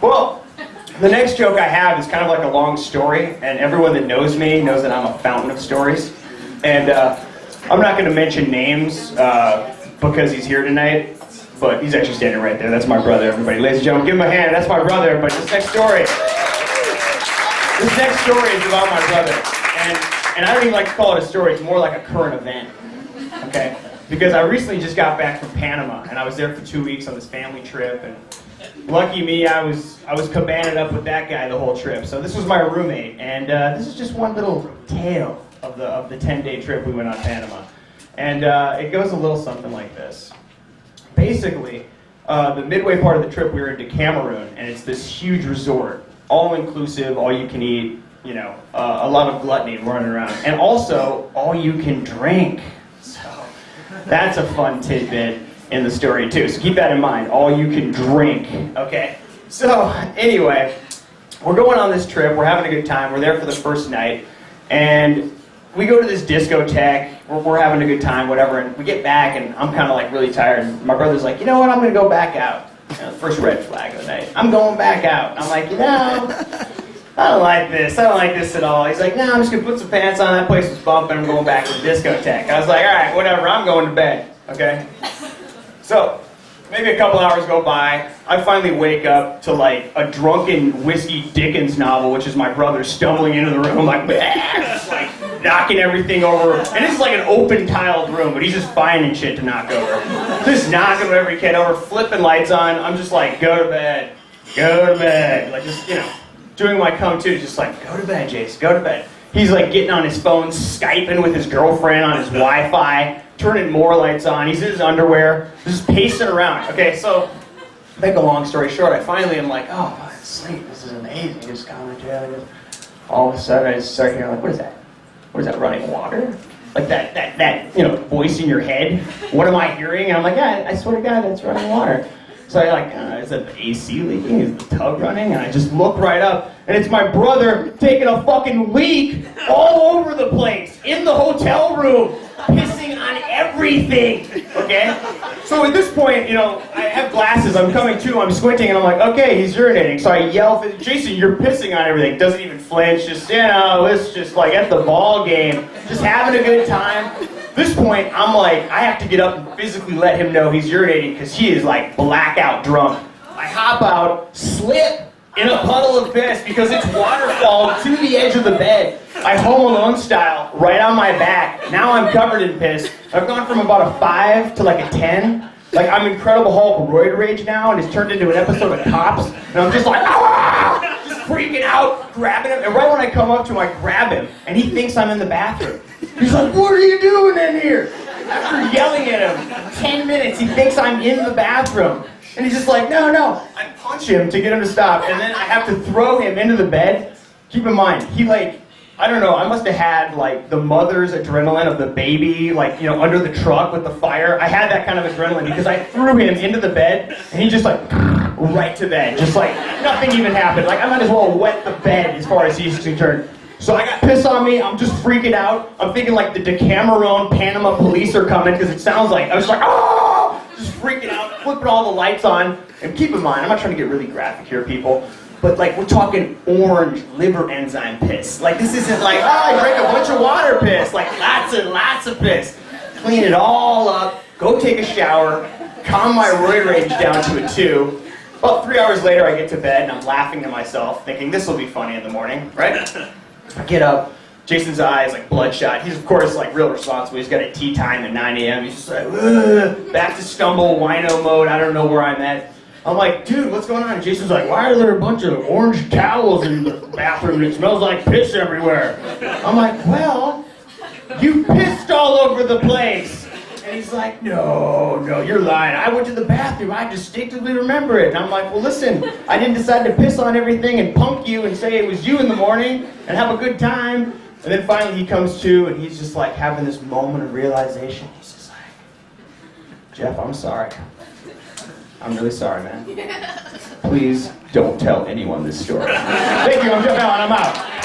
Well, the next joke I have is kind of like a long story, and everyone that knows me knows that I'm a fountain of stories. And I'm not going to mention names because he's here tonight, but he's actually standing right there. That's my brother, everybody. Ladies and gentlemen, give him a hand. That's my brother, but this next story is about my brother. And I don't even like to call it a story. It's more like a current event, okay? Because I recently just got back from Panama, and I was there for 2 weeks on this family trip, and lucky me, I was cabaned up with that guy the whole trip. So this was my roommate, and this is just one little tale of the 10-day trip we went on Panama. And it goes a little something like this. Basically, the midway part of the trip, we were into Cameroon, and it's this huge resort, all-inclusive, all-you-can-eat, you know, a lot of gluttony running around, and also all-you-can-drink. So that's a fun tidbit in the story too. So keep that in mind. All you can drink. Okay. So anyway, we're going on this trip. We're having a good time. We're there for the first night, and we go to this discotheque. We're having a good time, whatever. And we get back, and I'm kind of like really tired. And my brother's like, you know what? I'm gonna go back out. You know, the first red flag of the night. I'm going back out. And I'm like, you know, I don't like this. I don't like this at all. He's like, no, I'm just gonna put some pants on. That place was bumping. I'm going back to the discotheque. I was like, all right, whatever. I'm going to bed. Okay. So, maybe a couple hours go by, I finally wake up to like a drunken Whiskey Dickens novel, which is my brother stumbling into the room like, just like knocking everything over. And it's like an open tiled room, but he's just finding shit to knock over. Just knocking whatever he can over, flipping lights on. I'm just like, go to bed, go to bed. Like just, you know, doing my come to, just like, go to bed, Jace, go to bed. He's like getting on his phone, Skyping with his girlfriend on his Wi-Fi, turning more lights on. He's in his underwear, just pacing around. Okay, so, make a long story short, I finally am like, oh, sleep, this is amazing. Just calm down. All of a sudden, I just start hearing like, what is that? What is that, running water? Like that, you know, voice in your head. What am I hearing? And I'm like, yeah, I swear to God, that's running water. So I like, is that the AC leaking? Is the tub running? And I just look right up, and it's my brother taking a fucking leak all over the place, in the hotel room, pissing on everything, okay? So at this point, you know, I have glasses, I'm coming to, I'm squinting, and I'm like, okay, he's urinating. So I yell, Jason, you're pissing on everything. Doesn't even flinch, just, you know, it's just like at the ball game, just having a good time. At this point, I'm like, I have to get up and physically let him know he's urinating because he is like blackout drunk. I hop out, slip in a puddle of piss because it's waterfall to the edge of the bed. I Home Alone style, right on my back. Now I'm covered in piss. I've gone from about a 5 to like a 10. Like I'm Incredible Hulk roid rage now, and it's turned into an episode of Cops. And I'm just like, ah! Just freaking out, grabbing him. And right when I come up to him, I grab him, and he thinks I'm in the bathroom. He's like, what are you doing in here? After yelling at him 10 minutes, he thinks I'm in the bathroom. And he's just like, no, no. I punch him to get him to stop, and then I have to throw him into the bed. Keep in mind, he like, I don't know, I must have had like the mother's adrenaline of the baby, like, you know, under the truck with the fire. I had that kind of adrenaline because I threw him into the bed, and he just like, right to bed. Just like, nothing even happened. Like, I might as well wet the bed as far as he's concerned. So I got piss on me, I'm just freaking out. I'm thinking like the Decameron Panama police are coming because it sounds like, I was like, oh! Just freaking out, flipping all the lights on. And keep in mind, I'm not trying to get really graphic here, people, but like we're talking orange liver enzyme piss. Like this isn't like, oh, I drank a bunch of water piss. Like lots and lots of piss. Clean it all up, go take a shower, calm my roid rage down to a 2. About 3 hours later, I get to bed and I'm laughing to myself, thinking this will be funny in the morning, right? I get up, Jason's eyes like bloodshot. He's of course like real responsible. He's got a tea time at 9 a.m. He's just like, ugh, back to stumble, wino mode. I don't know where I'm at. I'm like, dude, what's going on? And Jason's like, why are there a bunch of orange towels in the bathroom? It smells like piss everywhere. I'm like, well, you pissed all over the place. And he's like, no, you're lying. I went to the bathroom. I distinctly remember it. And I'm like, well, listen, I didn't decide to piss on everything and punk you and say it was you in the morning and have a good time. And then finally he comes to and he's just like having this moment of realization. He's just like, Jeff, I'm sorry. I'm really sorry, man. Please don't tell anyone this story. Thank you, I'm Jeff Allen, I'm out.